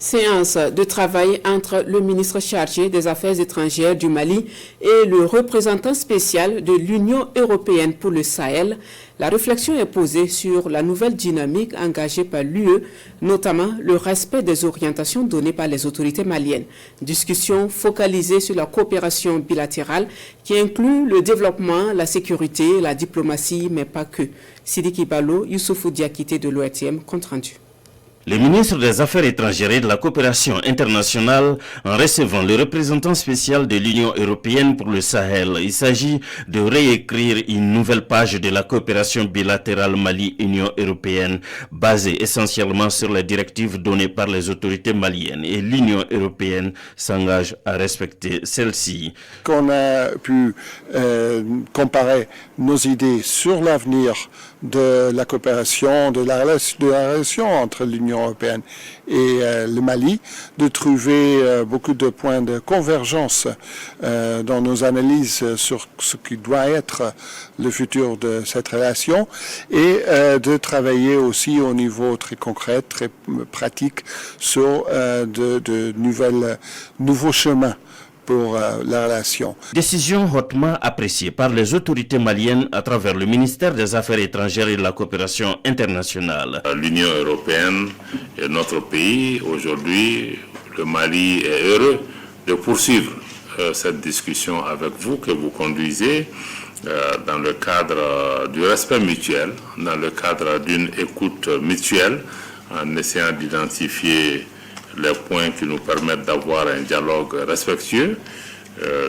Séance de travail entre le ministre chargé des Affaires étrangères du Mali et le représentant spécial de l'Union européenne pour le Sahel. La réflexion est posée sur la nouvelle dynamique engagée par l'UE, notamment le respect des orientations données par les autorités maliennes. Discussion focalisée sur la coopération bilatérale qui inclut le développement, la sécurité, la diplomatie, mais pas que. Sidiki Balo, Youssoufou Diakité de l'ORTM, compte rendu. Le ministre des Affaires étrangères et de la coopération internationale, en recevant le représentant spécial de l'Union européenne pour le Sahel, il s'agit de réécrire une nouvelle page de la coopération bilatérale Mali-Union européenne, basée essentiellement sur les directives données par les autorités maliennes, et l'Union européenne s'engage à respecter celles-ci. Qu'on a pu comparer nos idées sur l'avenir de la coopération, de la relation entre l'Union européenne et le Mali, de trouver beaucoup de points de convergence dans nos analyses sur ce qui doit être le futur de cette relation et de travailler aussi au niveau très concret, très pratique sur de nouveaux chemins pour la relation. Décision hautement appréciée par les autorités maliennes à travers le ministère des Affaires étrangères et de la coopération internationale. L'Union européenne et notre pays, aujourd'hui, le Mali est heureux de poursuivre cette discussion avec vous, que vous conduisez dans le cadre du respect mutuel, dans le cadre d'une écoute mutuelle, en essayant d'identifier les points qui nous permettent d'avoir un dialogue respectueux.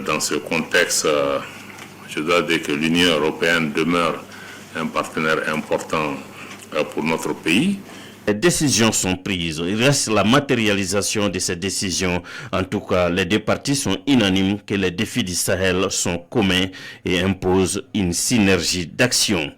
Dans ce contexte, je dois dire que l'Union européenne demeure un partenaire important pour notre pays. Les décisions sont prises. Il reste la matérialisation de ces décisions. En tout cas, les deux parties sont unanimes que les défis du Sahel sont communs et imposent une synergie d'action.